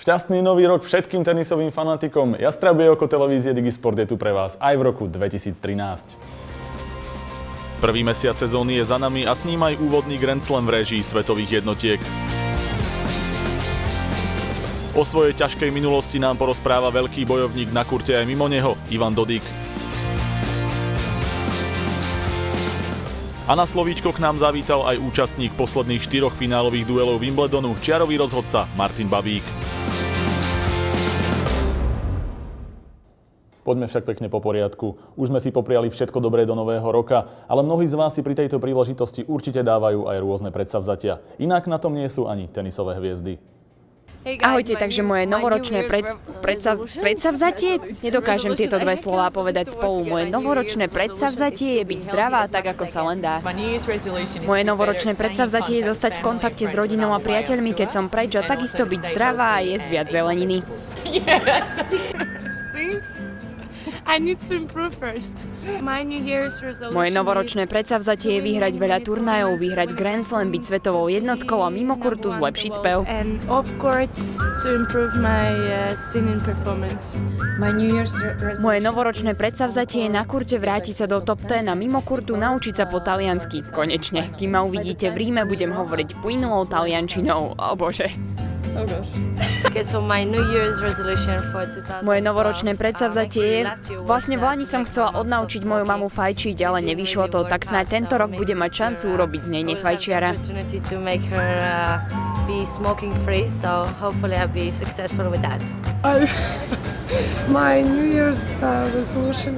Šťastný nový rok všetkým tenisovým fanatikom. Jastrabie oko televízie Digisport je tu pre vás aj v roku 2013. Prvý mesiac sezóny je za nami a s ním aj úvodný Grand Slam v réžii svetových jednotiek. O svojej ťažkej minulosti nám porozpráva veľký bojovník na kurte aj mimo neho, Ivan Dodig. A na slovíčko k nám zavítal aj účastník posledných 4 finálových duelov Wimbledonu, čiarový rozhodca Martin Babík. Poďme však pekne po poriadku. Už sme si popriali všetko dobré do nového roka, ale mnohí z vás si pri tejto príležitosti určite dávajú aj rôzne predsavzatia. Inak na tom nie sú ani tenisové hviezdy. Ahojte, takže moje novoročné predsavzatie? Nedokážem tieto dve slová povedať spolu. Moje novoročné predsavzatie je byť zdravá tak, ako sa len dá. Moje novoročné predsavzatie je zostať v kontakte s rodinou a priateľmi, keď som preč, a takisto byť zdravá a jesť viac zeleniny. Moje novoročné predsavzatie je vyhrať veľa turnajov, vyhrať Grand Slam, byť svetovou jednotkou a mimo kurtu zlepšiť spev. Moje novoročné predsavzatie je na kurte vrátiť sa do top 10 a mimo kurtu naučiť sa po taliansky. Konečne. Kým ma uvidíte v Ríme, budem hovoriť plynulou taliančinou. O bože. Moje novoročné predsavzatie je... Vlastne v lani som chcela odnaučiť moju mamu fajčiť, ale nevyšlo to, tak snáď tento rok budem mať šancu urobiť z nej nefajčiara.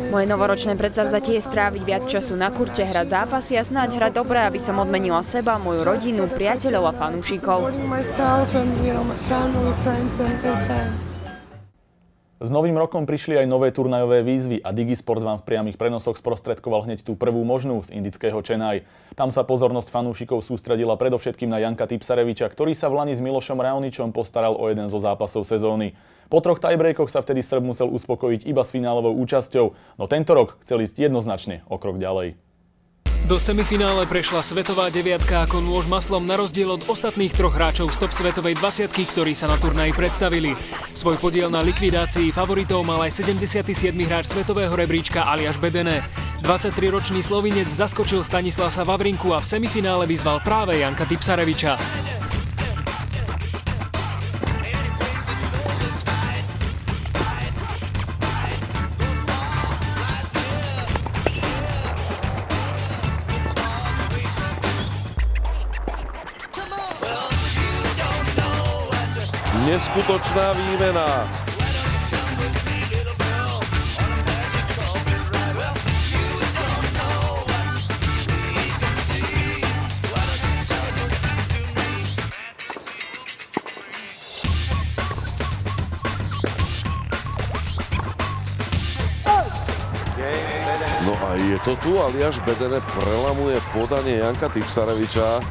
Moje novoročné predsavzatie je stráviť viac času na kurte, hrať zápasy a snáď hrať dobre, aby som odmenila seba, moju rodinu, priateľov a fanúšikov. S novým rokom prišli aj nové turnajové výzvy a Digisport vám v priamych prenosoch sprostredkoval hneď tú prvú možnú z indického Chennai. Tam sa pozornosť fanúšikov sústredila predovšetkým na Janka Tipsareviča, ktorý sa v lani s Milošom Raoničom postaral o jeden zo zápasov sezóny. Po 3 tiebreakoch sa vtedy Srb musel uspokojiť iba s finálovou účasťou, no tento rok chcel ísť jednoznačne o krok ďalej. Do semifinále prešla svetová deviatka ako nôž maslom na rozdiel od ostatných 3 hráčov z top svetovej 20, ktorí sa na turnaji predstavili. Svoj podiel na likvidácii favoritov mal aj 77. hráč svetového rebríčka Aljaž Bedene. 23-ročný Slovinec zaskočil Stanislasa Vavrinku a v semifinále vyzval práve Janka Tipsareviča. Neskutočná výmena. No a je to tu, Aljaž Bedene prelamuje podanie Janka Tipsareviča.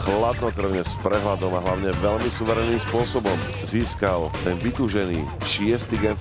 Chladnokrvne s prehľadom a hlavne veľmi suverénnym spôsobom získal ten vytúžený 6. game.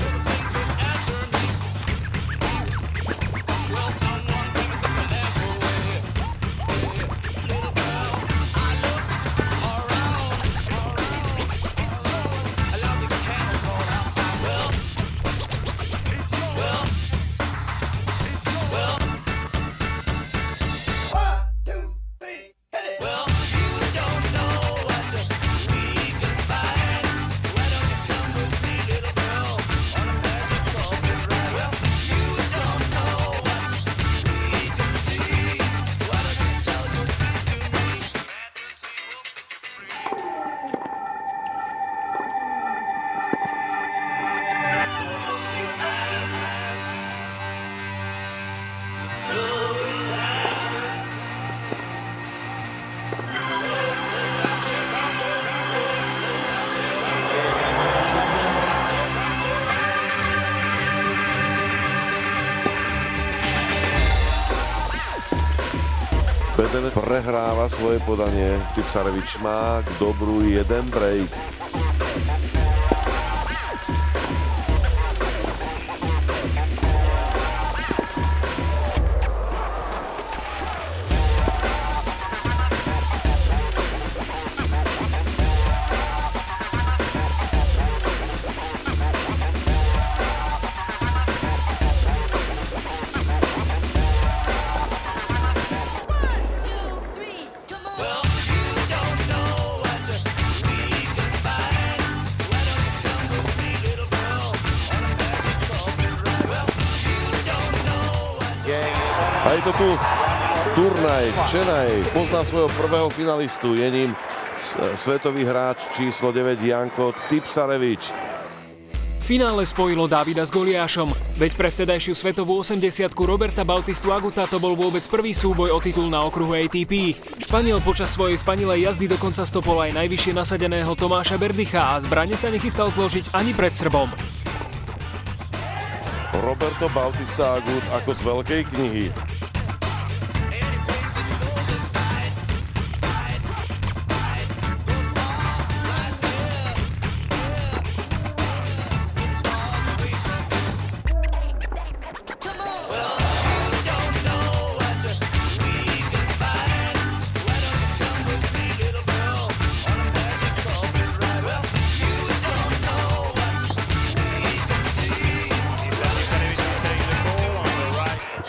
Bedene prehráva svoje podanie. Tipsarevič má k dobru jeden break. A je to tu turnaj. Chennai pozná svojho prvého finalistu. Je ním svetový hráč číslo 9 Janko Tipsarevič. V finále spojilo Davida s Goliášom, veď pre vtedajšiu svetovú 80-ku Roberta Bautistu Aguta to bol vôbec prvý súboj o titul na okruhu ATP. Španiel počas svojej spanilej jazdy dokonca stopol aj najvyššie nasadeného Tomáša Berdycha a zbrane sa nechystal zložiť ani pred Srbom. Roberto Bautista Agut ako z veľkej knihy.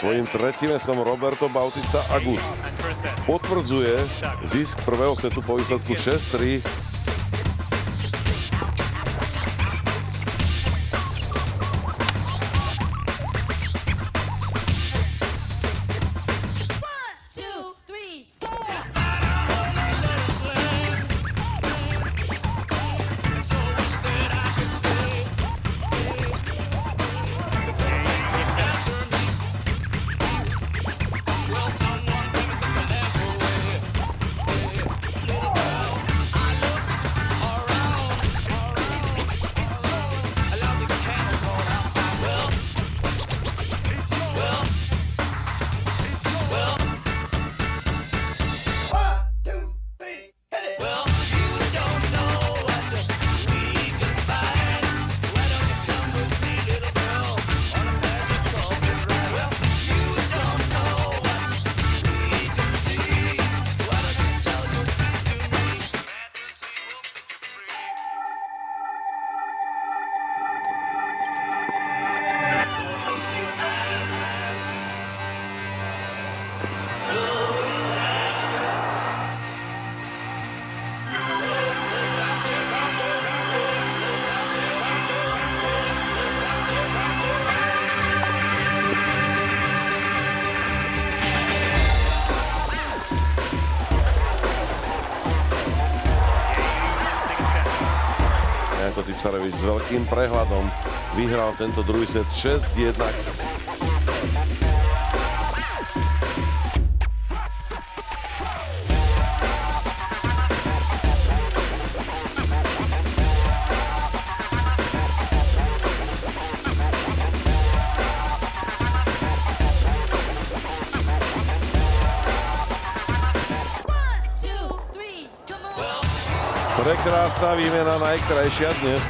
Svojím tretím som Roberto Bautista Agut potvrdzuje zisk prvého setu po výsledku 6-3. Janko Tipsarevič s veľkým prehľadom vyhral tento druhý set 6-1. Prekrásna výmena, najkrajšia dnes.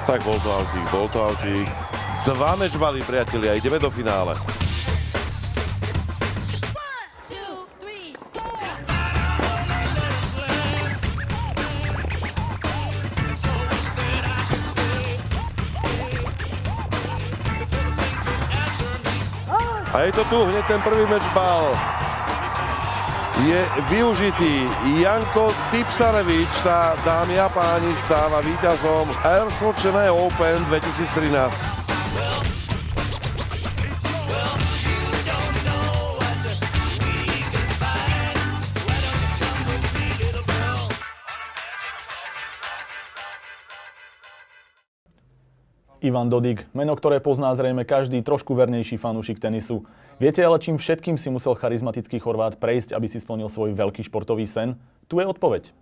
Tak bol to autík. 2 mečbaly, priatelia, ideme do finále. A je to tu, hneď ten prvý mečbal je využitý. Janko Tipsarevič sa, dámy a páni, stáva víťazom Airsoft Chennai Open 2013. Ivan Dodig, meno, ktoré pozná zrejme každý trošku vernejší fanúšik tenisu. Viete ale, čím všetkým si musel charizmatický Chorvát prejsť, aby si splnil svoj veľký športový sen? Tu je odpoveď.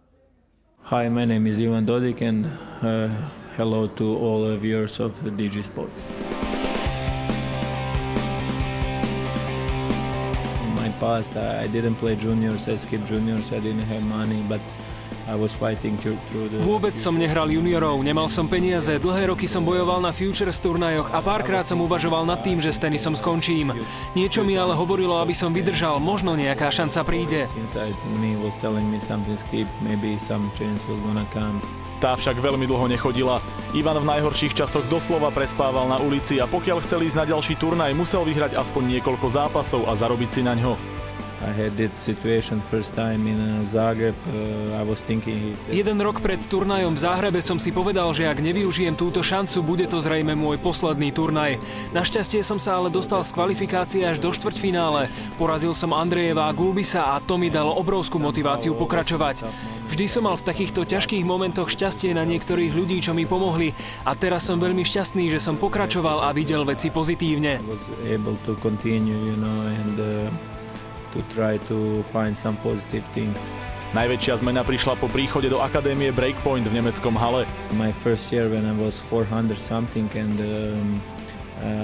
Hi, my name is Ivan Dodig and hello to all viewers of DigiSport. In my past, I didn't play juniors, I skipped juniors, I didn't have money, but Vôbec som nehral juniorov, nemal som peniaze, dlhé roky som bojoval na Futures turnajoch a párkrát som uvažoval nad tým, že s tenisom skončím. Niečo mi ale hovorilo, aby som vydržal, možno nejaká šanca príde. Tá však veľmi dlho nechodila. Ivan v najhorších časoch doslova prespával na ulici a pokiaľ chcel ísť na ďalší turnaj, musel vyhrať aspoň niekoľko zápasov a zarobiť si naňho. Jeden rok pred turnajom v Záhrebe som si povedal, že ak nevyužijem túto šancu, bude to zrejme môj posledný turnaj. Našťastie som sa ale dostal z kvalifikácie až do štvrťfinále. Porazil som Andrejeva a Gulbisa a to mi dalo obrovskú motiváciu pokračovať. Vždy som mal v takýchto ťažkých momentoch šťastie na niektorých ľudí, čo mi pomohli a teraz som veľmi šťastný, že som pokračoval a videl veci pozitívne. To try to find some positive things. Najväčšia zmena prišla po príchode do akadémie Breakpoint v nemeckom Halle. My first year when I was 400 something and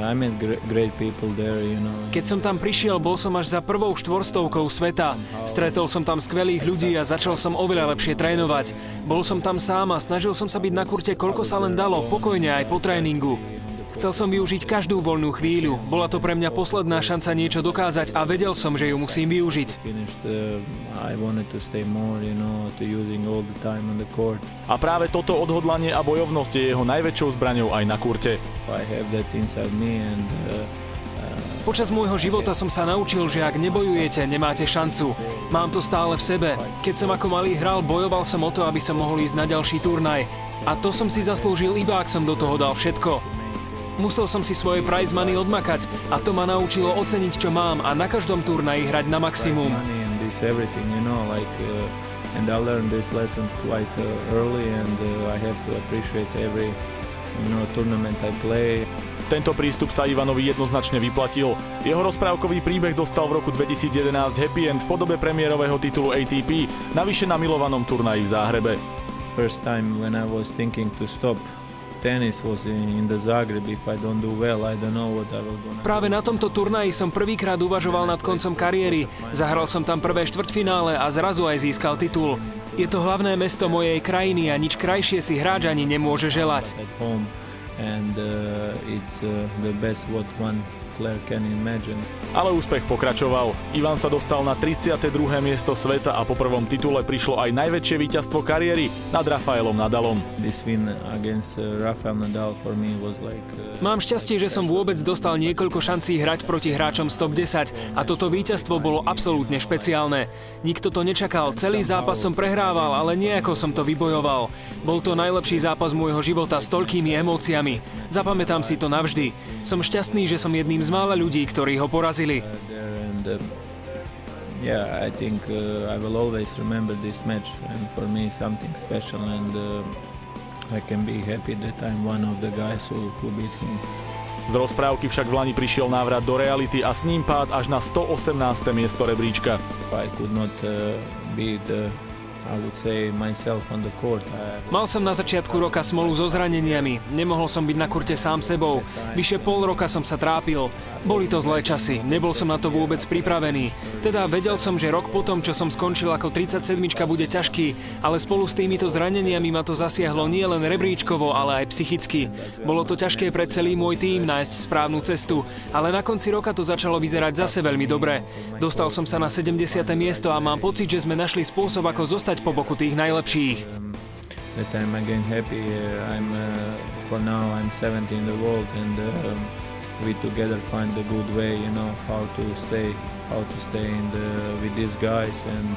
I met great people there, you know. Keď som tam prišiel, bol som až za prvou 400 sveta. Stretol som tam skvelých ľudí a začal som oveľa lepšie trénovať. Bol som tam sám a snažil som sa byť na kurte koľko sa len dalo, pokojne aj po tréningu. Chcel som využiť každú voľnú chvíľu. Bola to pre mňa posledná šanca niečo dokázať a vedel som, že ju musím využiť. A práve toto odhodlanie a bojovnosť je jeho najväčšou zbraňou aj na kurte. Počas môjho života som sa naučil, že ak nebojujete, nemáte šancu. Mám to stále v sebe. Keď som ako malý hral, bojoval som o to, aby som mohol ísť na ďalší turnaj. A to som si zaslúžil iba, ak som do toho dal všetko. Musel som si svoje prize money odmakať a to ma naučilo oceniť, čo mám a na každom turnaji hrať na maximum. Tento prístup sa Ivanovi jednoznačne vyplatil. Jeho rozprávkový príbeh dostal v roku 2011 happy end v podobe premiérového titulu ATP, navyše na milovanom turnaji v Záhrebe. First time when I was thinking to stop tennis was in the Zagreb. If I don't do well, I don't know what I will do. Práve na tomto turnaji som prvýkrát uvažoval nad koncom kariéry. Zahral som tam prvé štvrťfinále a zrazu aj získal titul. Je to hlavné mesto mojej krajiny a nič krajšie si hráč ani nemôže želať. Ale úspech pokračoval. Ivan sa dostal na 32. miesto sveta a po prvom titule prišlo aj najväčšie víťazstvo kariéry nad Rafaelom Nadalom. Mám šťastie, že som vôbec dostal niekoľko šancí hrať proti hráčom z top 10 a toto víťazstvo bolo absolútne špeciálne. Nikto to nečakal, celý zápas som prehrával, ale nejako som to vybojoval. Bol to najlepší zápas môjho života s toľkými emóciami. Zapamätám si to navždy. Som šťastný, že som jedným z mála ľudí, ktorí ho porazili. Yeah, I think I will always remember this match and for me something special and I can be happy that I'm one of the guys who beat him. Z rozprávky však v lani prišiel návrat do reality a s ním pád až na 118. miesto rebríčka. I could not beat I would say myself on the court. Mal som na začiatku roka smolu so zraneniami. Nemohol som byť na kurte sám sebou. Vyše pol roka som sa trápil. Boli to zlé časy. Nebol som na to vôbec pripravený. Teda vedel som, že rok potom, čo som skončil ako 37-čka, bude ťažký, ale spolu s týmito zraneniami ma to zasiahlo nie len rebríčkovo, ale aj psychicky. Bolo to ťažké pre celý môj tím nájsť správnu cestu, ale na konci roka to začalo vyzerať zase veľmi dobre. Dostal som sa na 70. miesto a mám pocit, že sme našli spôsob, ako zostať po boku tých najlepších. That I'm again happy. For now I'm 70 in the world and we together find the good way, you know, how to stay with these guys and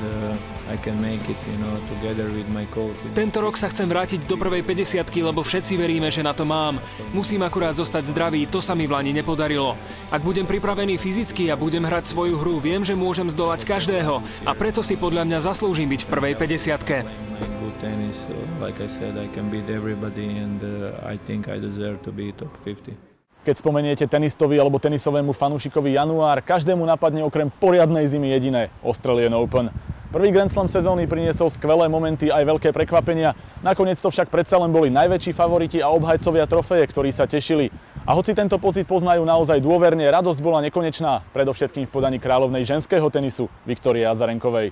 I can make it, you know, together with my coach. Tento rok sa chcem vrátiť do prvej 50-ky, lebo všetci veríme, že na to mám. Musím akurát zostať zdravý, to sa mi v lani nepodarilo. Ak budem pripravený fyzicky a budem hrať svoju hru, viem, že môžem zdolať každého a preto si podľa mňa zaslúžim byť v prvej 50-ke. Good tennis, like I said, I can beat everybody and I think I deserve to be top 50. Keď spomeniete tenistovi alebo tenisovému fanúšikovi január, každému napadne okrem poriadnej zimy jediné – Australian Open. Prvý Grand Slam sezóny priniesol skvelé momenty aj veľké prekvapenia. Nakoniec to však predsa len boli najväčší favoriti a obhajcovia trofeje, ktorí sa tešili. A hoci tento pocit poznajú naozaj dôverne, radosť bola nekonečná, predovšetkým v podaní kráľovnej ženského tenisu Viktórie Azarenkovej.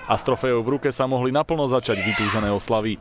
A s trofejou v ruke sa mohli naplno začať vytúžené oslavy.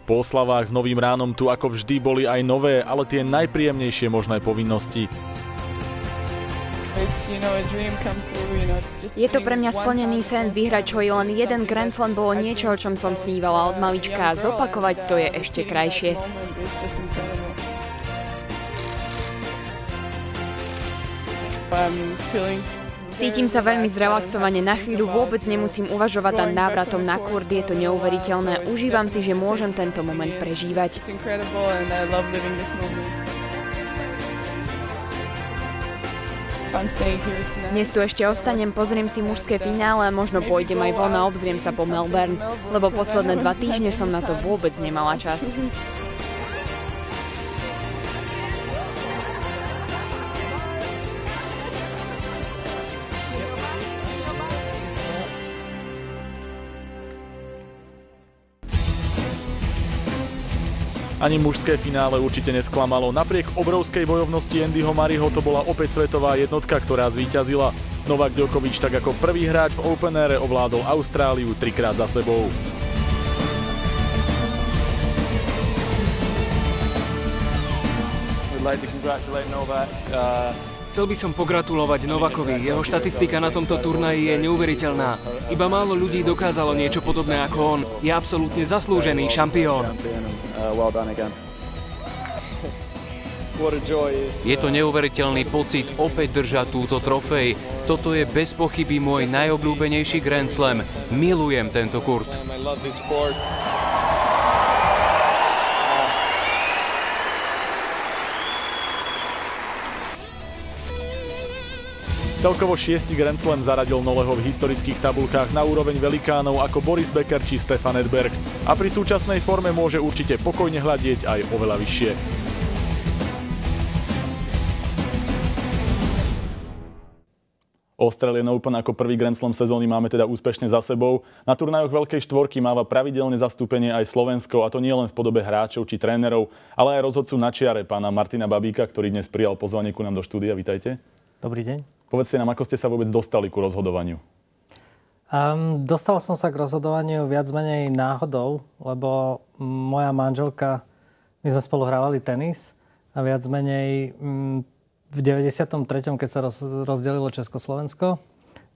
Po oslavách s Novým ránom tu ako vždy boli aj nové, ale tie najpríjemnejšie možné povinnosti. Je to pre mňa splnený sen vyhrať čo je len jeden Grand Slam bolo niečo, o čom som snívala od malička a zopakovať to je ešte krajšie. Cítim sa veľmi zrelaxovane, na chvíľu vôbec nemusím uvažovať nad návratom na kurt, je to neuveriteľné, užívam si, že môžem tento moment prežívať. Dnes tu ešte ostanem, pozriem si mužské finále a možno pôjdem aj von a obzriem sa po Melbourne, lebo posledné 2 týždne som na to vôbec nemala čas. Ani mužské finále určite nesklamalo. Napriek obrovskej bojovnosti Andyho Murrayho to bola opäť svetová jednotka, ktorá zvíťazila. Novak Djokovic tak ako prvý hráč v Open Aire ovládol Austráliu 3-krát za sebou. Chcel by som pogratulovať Novakovi. Jeho štatistika na tomto turnaji je neuveriteľná. Iba málo ľudí dokázalo niečo podobné ako on. Je absolútne zaslúžený šampión. Je to neuveriteľný pocit opäť držať túto trofej. Toto je bez pochyby môj najobľúbenejší Grand Slam. Milujem tento kurt. Celkovo 6. Grand Slam zaradil Noleho v historických tabulkách na úroveň velikánov ako Boris Becker či Stefan Edberg a pri súčasnej forme môže určite pokojne hľadieť aj oveľa vyššie. Australian Open ako prvý Grand Slam sezóny máme teda úspešne za sebou. Na turnajoch Veľkej štvorky máva pravidelné zastúpenie aj Slovensko, a to nie len v podobe hráčov či trénerov, ale aj rozhodcu na čiare, pána Martina Babíka, ktorý dnes prijal pozvanie ku nám do štúdia. Vitajte. Dobrý deň. Povedzte nám, ako ste sa vôbec dostali ku rozhodovaniu? Dostal som sa k rozhodovaniu viac menej náhodou, lebo moja manželka, my sme spolu hrávali tenis a viac menej v 93., keď sa rozdelilo Československo,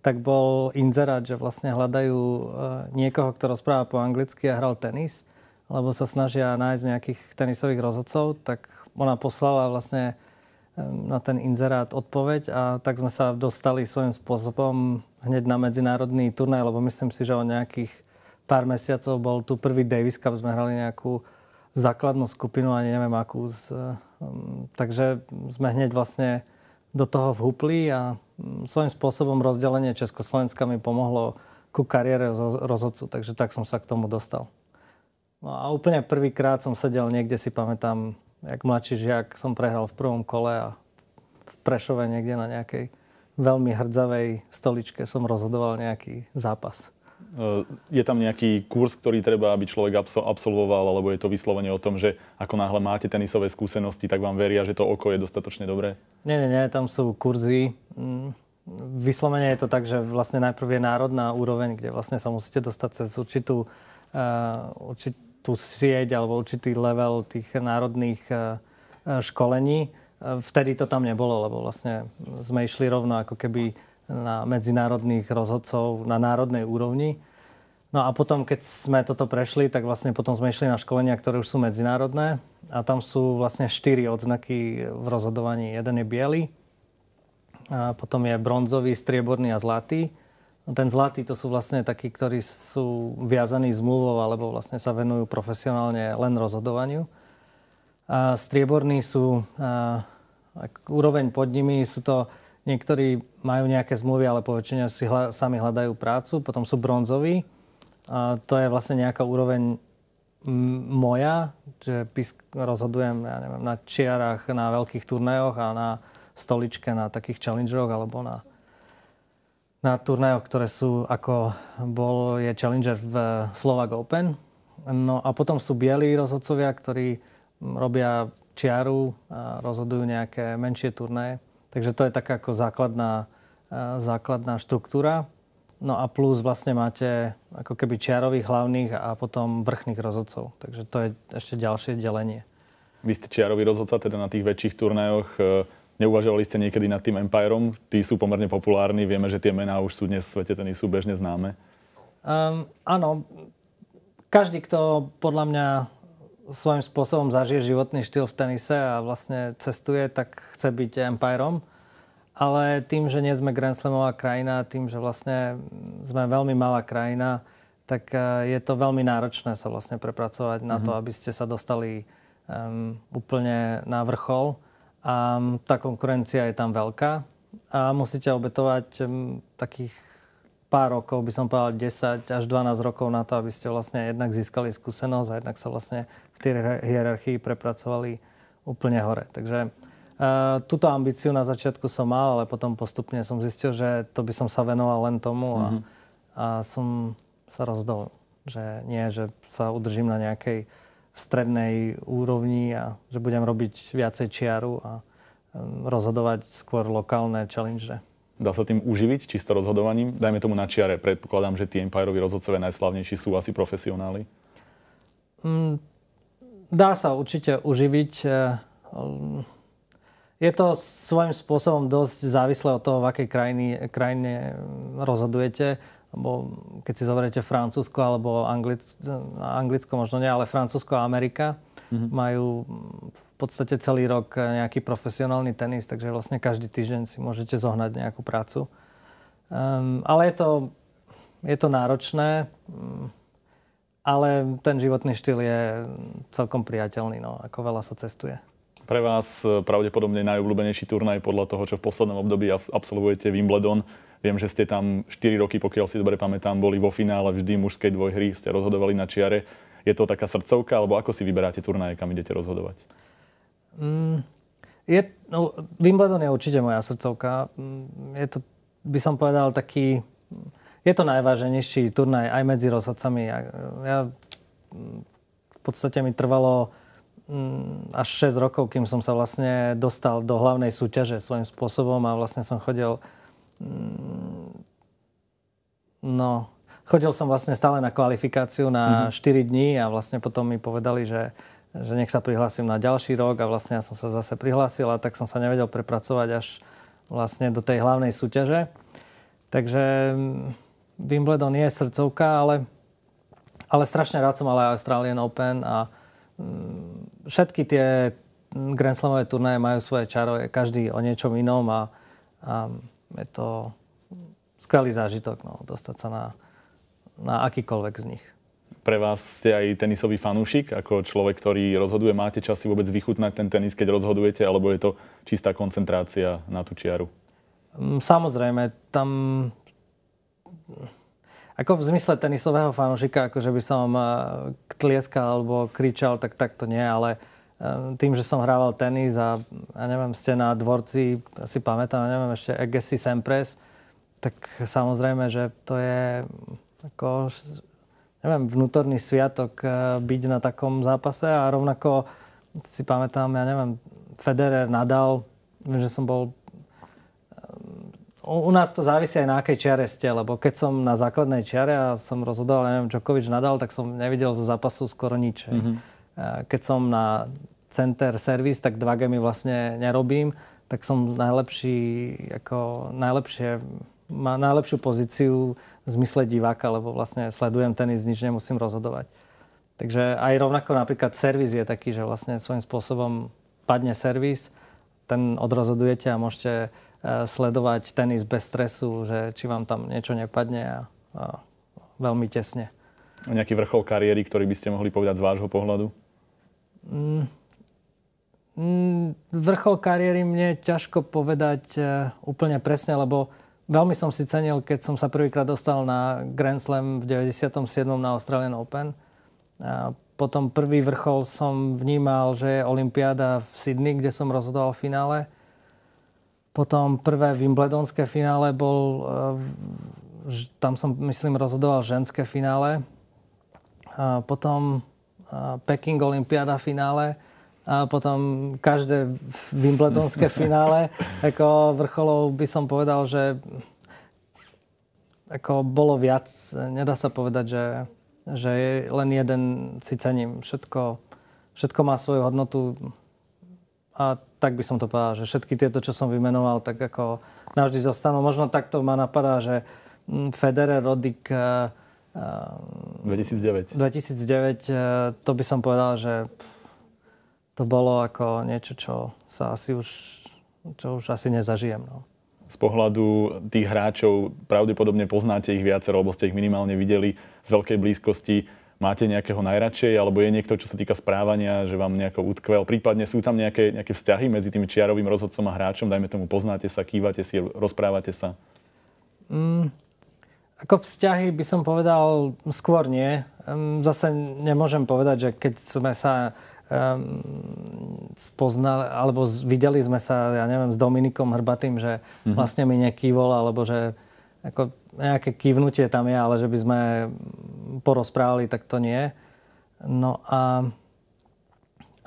tak bol inzerát, že vlastne hľadajú niekoho, kto rozpráva po anglicky a hral tenis, lebo sa snažia nájsť nejakých tenisových rozhodcov, tak ona poslala vlastne na ten inzerát odpoveď a tak sme sa dostali svojím spôsobom hneď na medzinárodný turnaj, lebo myslím si, že o nejakých pár mesiacov bol tu prvý Davis Cup, sme hrali nejakú základnú skupinu, ani neviem akú. Takže sme hneď vlastne do toho vhúpli a svojím spôsobom rozdelenie Československa mi pomohlo ku kariére rozhodcu, takže tak som sa k tomu dostal. No a úplne prvýkrát som sedel niekde, si pamätám, jak mladší žiak som prehral v prvom kole a v Prešove niekde na nejakej veľmi hrdzavej stoličke som rozhodoval nejaký zápas. Je tam nejaký kurz, ktorý treba, aby človek absolvoval, alebo je to vyslovene o tom, že ako náhle máte tenisové skúsenosti, tak vám veria, že to oko je dostatočne dobré? Nie, tam sú kurzy. Vyslovene je to tak, že vlastne najprv je národná úroveň, kde vlastne sa musíte dostať cez určitú sieť alebo určitý level tých národných školení. Vtedy to tam nebolo, lebo vlastne sme išli rovno ako keby na medzinárodných rozhodcov na národnej úrovni. No a potom, keď sme toto prešli, tak vlastne potom sme išli na školenia, ktoré už sú medzinárodné. A tam sú vlastne 4 odznaky v rozhodovaní. Jeden je biely, a potom je bronzový, strieborný a zlatý. Ten zlatý to sú vlastne takí, ktorí sú viazaní zmluvou alebo vlastne sa venujú profesionálne len rozhodovaniu. A strieborní sú úroveň pod nimi, sú to niektorí majú nejaké zmluvy, ale po väčšine si sami hľadajú prácu. Potom sú bronzoví. A to je vlastne nejaká úroveň moja, že rozhodujem, ja neviem, na čiarach, na veľkých turnajoch a na stoličke, na takých challengeroch alebo na turnajoch, ktoré sú, ako je challenger v Slovak Open. No a potom sú bielí rozhodcovia, ktorí robia čiaru a rozhodujú nejaké menšie turnaje. Takže to je taká ako základná štruktúra. No a plus vlastne máte ako keby čiarových hlavných a potom vrchných rozhodcov. Takže to je ešte ďalšie delenie. Vy ste čiarový rozhodca teda na tých väčších turnajoch. Neuvažovali ste niekedy nad tým Empirom? Tí sú pomerne populárni. Vieme, že tie mená už sú dnes v svete tenisu bežne známe. Áno. Každý, kto podľa mňa svojím spôsobom zažije životný štýl v tenise a vlastne cestuje, tak chce byť empirom. Ale tým, že nie sme Grand Slamová krajina, tým, že vlastne sme veľmi malá krajina, tak je to veľmi náročné sa vlastne prepracovať na to, aby ste sa dostali úplne na vrchol. A tá konkurencia je tam veľká. A musíte obetovať takých pár rokov, by som povedal 10 až 12 rokov na to, aby ste vlastne jednak získali skúsenosť a jednak sa vlastne v tej hierarchii prepracovali úplne hore. Takže túto ambíciu na začiatku som mal, ale potom postupne som zistil, že to by som sa venoval len tomu a som sa rozhodol, že nie, že sa udržím na nejakej strednej úrovni a že budem robiť viacej čiaru a rozhodovať skôr lokálne challenge. Dá sa tým uživiť čisto rozhodovaním? Dajme tomu na čiare. Predpokladám, že tí empiroví rozhodcovia najslávnejší sú asi profesionáli. Dá sa určite uživiť. Je to svojím spôsobom dosť závislé od toho, v akej krajine rozhodujete. Lebo keď si zoberiete Francúzsko alebo Anglicko možno nie, ale Francúzsko a Amerika majú v podstate celý rok nejaký profesionálny tenis, takže vlastne každý týždeň si môžete zohnať nejakú prácu. Ale je to náročné, ale ten životný štýl je celkom priateľný, no, ako veľa sa cestuje. Pre vás pravdepodobne najobľúbenejší turnaj podľa toho, čo v poslednom období absolvujete Wimbledon. Viem, že ste tam 4 roky, pokiaľ si dobre pamätám, boli vo finále vždy mužskej dvojhry, ste rozhodovali na čiare. Je to taká srdcovka, alebo ako si vyberáte turnaje, kam idete rozhodovať? Wimbledon je určite moja srdcovka. Je to, by som povedal, je to najváženejší turnaj aj medzi rozhodcami. V podstate mi trvalo až 6 rokov, kým som sa vlastne dostal do hlavnej súťaže svojím spôsobom a vlastne som chodil som vlastne stále na kvalifikáciu na 4 dní a vlastne potom mi povedali, že nech sa prihlásim na ďalší rok a vlastne ja som sa zase prihlásil a tak som sa nevedel prepracovať až vlastne do tej hlavnej súťaže. Takže Wimbledon je srdcovka, ale strašne rád som mal aj Australian Open a všetky tie Grand Slamové turnaje majú svoje čaro, každý o niečom inom a je to skvelý zážitok, dostať sa na akýkoľvek z nich. pre vás ste aj tenisový fanúšik, ako človek, ktorý rozhoduje. Máte čas si vôbec vychutnať ten tenis, keď rozhodujete, alebo je to čistá koncentrácia na tú čiaru? Samozrejme, tam ako v zmysle tenisového fanúšika, akože by som tlieskal alebo kričal, tak to nie, ale tým, že som hrával tenis a ja neviem, ste na dvorci, si pamätám, neviem, ešte Agassi Sampras, tak samozrejme, že to je ako, neviem, vnútorný sviatok byť na takom zápase a rovnako si pamätám, ja neviem, Federer, Nadal, viem, že som bol... U nás to závisí aj na akej čiare ste, lebo keď som na základnej čiare a som rozhodoval, neviem, Djokovic, Nadal, tak som nevidel zo zápasu skoro nič. Keď som na center servis, tak 2 gamy vlastne nerobím, tak som má najlepšiu pozíciu v zmysle diváka, lebo vlastne sledujem tenis, nič nemusím rozhodovať. Takže aj rovnako napríklad servis je taký, že vlastne svojím spôsobom padne servis, ten odrozhodujete a môžete sledovať tenis bez stresu, že či vám tam niečo nepadne a veľmi tesne. A nejaký vrchol kariéry, ktorý by ste mohli povedať z vášho pohľadu? Vrchol kariéry mne ťažko povedať úplne presne, lebo veľmi som si cenil, keď som sa prvýkrát dostal na Grand Slam v 97. na Australian Open. A potom prvý vrchol som vnímal, že je olympiáda v Sydney, kde som rozhodoval v finále. Potom prvé Wimbledonské finále tam som, myslím, rozhodoval ženské finále. A potom Peking olympiáda finále. A potom každé Wimbledonské finále. Ako vrcholov by som povedal, že ako bolo viac. Nedá sa povedať, že len jeden si cením. Všetko má svoju hodnotu. A tak by som to povedal, že všetky tieto, čo som vymenoval, tak ako navždy zostanú. Možno takto ma napadá, že Federer, Roddick 2009, to by som povedal, že to bolo ako niečo, čo už asi nezažijem. No. Z pohľadu tých hráčov pravdepodobne poznáte ich viacero, lebo ste ich minimálne videli z veľkej blízkosti. Máte nejakého najradšej, alebo je niekto, čo sa týka správania, že vám nejako utkvel? Prípadne sú tam nejaké vzťahy medzi tým čiarovým rozhodcom a hráčom? Dajme tomu, poznáte sa, kývate si, rozprávate sa? Ako vzťahy by som povedal skôr nie. Zase nemôžem povedať, že keď sme sa spoznali, alebo videli sme sa, ja neviem, s Dominikom Hrbatým, že vlastne mi nekývol, alebo že ako nejaké kývnutie tam je, ale že by sme porozprávali, tak to nie. No a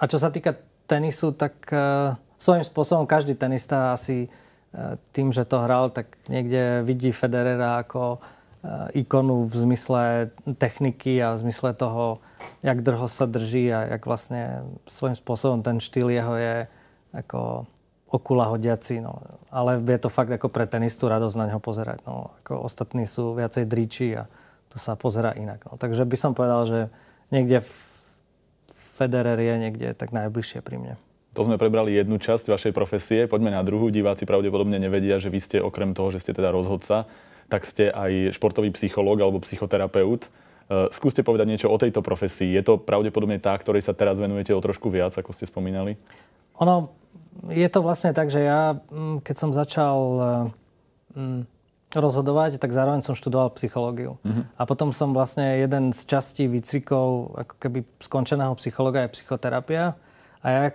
čo sa týka tenisu, tak svojím spôsobom každý tenista asi tým, že to hral, tak niekde vidí Federera ako ikonu v zmysle techniky a v zmysle toho, jak dlho sa drží a jak vlastne svojím spôsobom ten štýl jeho je ako okula hodiaci, no. Ale je to fakt ako pre tenistu radosť na neho pozerať, no. Ako ostatní sú viacej dríči a to sa pozerá inak, no. Takže by som povedal, že niekde Federer je niekde tak najbližšie pri mne. To sme prebrali jednu časť vašej profesie, poďme na druhú. Diváci pravdepodobne nevedia, že vy ste okrem toho, že ste teda rozhodca, tak ste aj športový psychológ alebo psychoterapeut. Skúste povedať niečo o tejto profesii. Je to pravdepodobne tá, ktorej sa teraz venujete o trošku viac, ako ste spomínali? Je to vlastne tak, že ja, keď som začal rozhodovať, tak zároveň som študoval psychológiu. A potom som vlastne jeden z častí výcvikov, ako keby skončeného psychológa je psychoterapia. A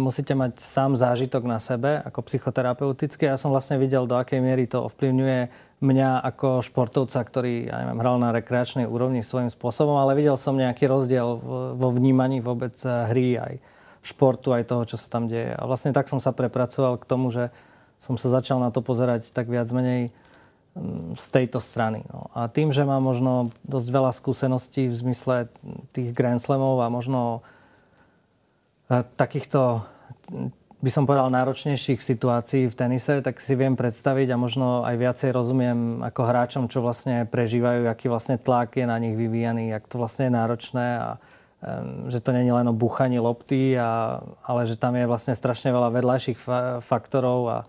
musíte mať sám zážitok na sebe, ako psychoterapeutický. Ja som vlastne videl, do akej miery to ovplyvňuje mňa ako športovca, ktorý, ja neviem, hral na rekreačnej úrovni svojím spôsobom, ale videl som nejaký rozdiel vo vnímaní vôbec hry, aj športu, aj toho, čo sa tam deje. A vlastne tak som sa prepracoval k tomu, že som sa začal na to pozerať tak viac menej z tejto strany. No. A tým, že mám možno dosť veľa skúseností v zmysle tých Grand Slamov a možno takýchto, by som povedal, náročnejších situácií v tenise, tak si viem predstaviť a možno aj viacej rozumiem ako hráčom, čo vlastne prežívajú, aký vlastne tlak je na nich vyvíjaný, jak to vlastne je náročné a že to nie je len o búchaní lopty, ale že tam je vlastne strašne veľa vedľajších faktorov a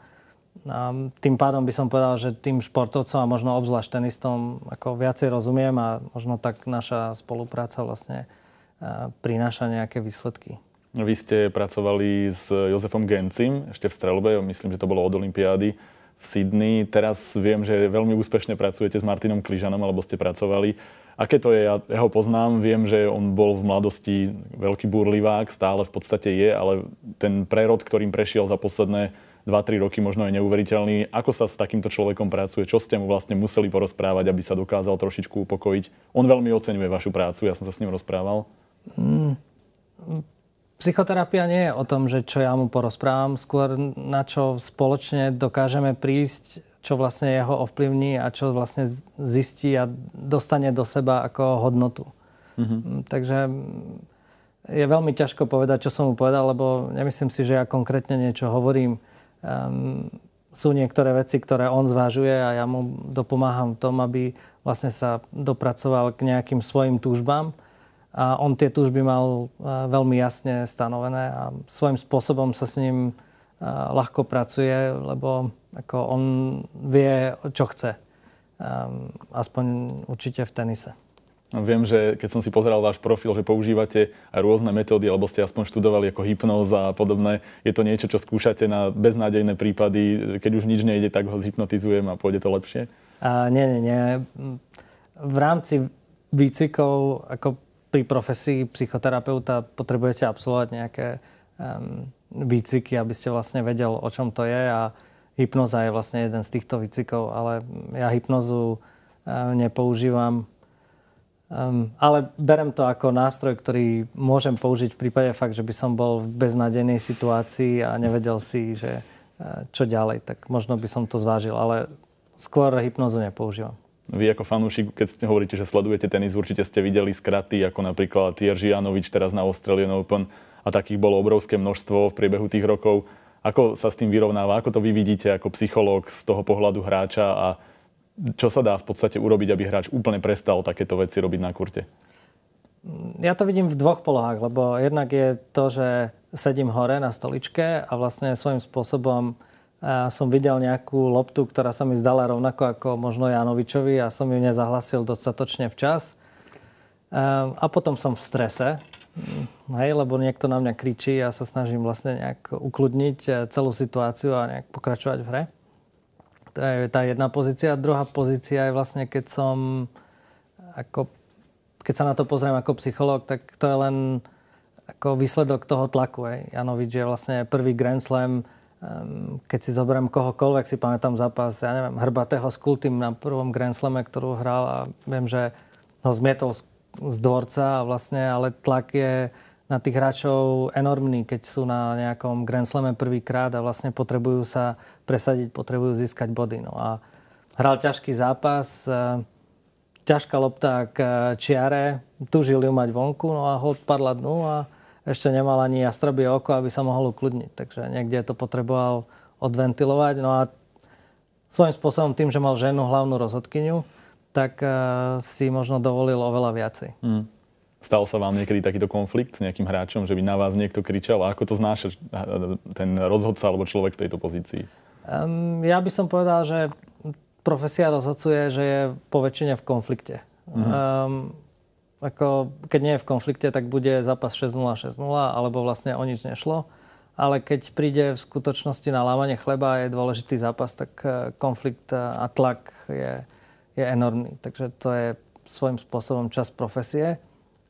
tým pádom by som povedal, že tým športovcom a možno obzvlášť tenistom ako viacej rozumiem a možno tak naša spolupráca vlastne prináša nejaké výsledky. Vy ste pracovali s Jozefom Gencim ešte v streľbe, myslím, že to bolo od olympiády v Sydney. Teraz viem, že veľmi úspešne pracujete s Martinom Kližanom, alebo ste pracovali. Aké to je? Ja ho poznám, viem, že on bol v mladosti veľký burlivák, stále v podstate je, ale ten prerod, ktorým prešiel za posledné 2-3 roky, možno je neuveriteľný. Ako sa s takýmto človekom pracuje? Čo ste mu vlastne museli porozprávať, aby sa dokázal trošičku upokojiť? On veľmi oceňuje vašu prácu, ja som sa s ním rozprával. Psychoterapia nie je o tom, že čo ja mu porozprávam, skôr na čo spoločne dokážeme prísť, čo vlastne jeho ovplyvní a čo vlastne zistí a dostane do seba ako hodnotu. Takže je veľmi ťažko povedať, čo som mu povedal, lebo nemyslím si, že ja konkrétne niečo hovorím. Sú niektoré veci, ktoré on zvažuje a ja mu dopomáham v tom, aby vlastne sa dopracoval k nejakým svojim túžbám. A on tie túžby mal veľmi jasne stanovené a svojím spôsobom sa s ním ľahko pracuje, lebo ako on vie, čo chce. Aspoň určite v tenise. Viem, že keď som si pozeral váš profil, že používate aj rôzne metódy, alebo ste aspoň študovali ako hypnóza a podobné. Je to niečo, čo skúšate na beznádejné prípady? Keď už nič nejde, tak ho zhypnotizujem a pôjde to lepšie? Nie. V rámci výcvikov, ako pri profesii psychoterapeuta, potrebujete absolvovať nejaké výcviky, aby ste vlastne vedel, o čom to je. A hypnoza je vlastne jeden z týchto výcvikov, ale ja hypnozu nepoužívam. Ale berem to ako nástroj, ktorý môžem použiť v prípade fakt, že by som bol v beznádejnej situácii a nevedel si, že čo ďalej, tak možno by som to zvážil, ale skôr hypnozu nepoužívam. Vy ako fanúšik, keď ste hovoríte, že sledujete tenis, určite ste videli skraty, ako napríklad Jerzy Janovič teraz na Australian Open a takých bolo obrovské množstvo v priebehu tých rokov. Ako sa s tým vyrovnáva? Ako to vy vidíte ako psychológ z toho pohľadu hráča a čo sa dá v podstate urobiť, aby hráč úplne prestal takéto veci robiť na kurte? Ja to vidím v dvoch polohách, lebo jednak je to, že sedím hore na stoličke a vlastne svojím spôsobom som videl nejakú loptu, ktorá sa mi zdala rovnako ako možno Janovičovi a som ju nezahlasil dostatočne včas. A potom som v strese, lebo niekto na mňa kričí a ja sa snažím vlastne nejak ukludniť celú situáciu a nejak pokračovať v hre. To je tá jedna pozícia. Druhá pozícia je vlastne, keď sa na to pozriem ako psychológ, tak to je len ako výsledok toho tlaku. Janovič je vlastne prvý Grand Slam. Keď si zoberiem kohokoľvek, si pamätám zápas, Hrbatého s Kultým na prvom Grand Slame, ktorú hral a viem, že ho zmietol z dvorca ale tlak je na tých hráčov enormný, keď sú na nejakom Grand Slame prvýkrát a vlastne potrebujú sa presadiť, potrebujú získať body. No a hral ťažký zápas, ťažká lopta k čiare, tužil ju mať vonku, no a hold padla dnu a ešte nemal ani jastrabie oko, aby sa mohol ukludniť. Takže niekde to potreboval odventilovať. No a svojím spôsobom tým, že mal ženu hlavnú rozhodkyňu, tak si možno dovolil oveľa viacej. Stal sa vám niekedy takýto konflikt s nejakým hráčom, že by na vás niekto kričal? A ako to znáša ten rozhodca alebo človek v tejto pozícii? Ja by som povedal, že profesia rozhodcuje, že je po väčšine v konflikte. Keď nie je v konflikte, tak bude zápas 6-0, 6-0, alebo vlastne o nič nešlo. Ale keď príde v skutočnosti na lámanie chleba a je dôležitý zápas, tak konflikt a tlak je enormný. Takže to je svojím spôsobom časť profesie.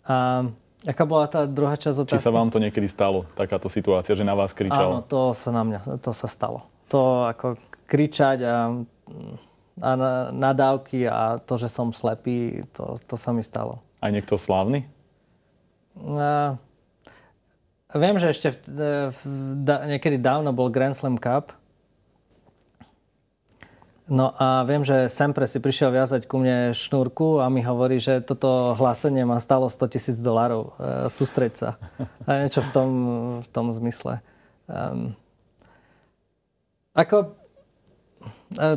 A aká bola tá druhá časť otázky? Či sa vám to niekedy stalo, takáto situácia, že na vás kričal? Áno, to sa stalo. To ako kričať a nadávky a to, že som slepý, to sa mi stalo. Aj niekto slávny? Viem, že ešte niekedy dávno bol Grand Slam Cup. No a viem, že Sempre si prišiel viazať ku mne šnúrku a mi hovorí, že toto hlásenie ma stalo $100,000. Sústreď sa. A niečo v tom zmysle.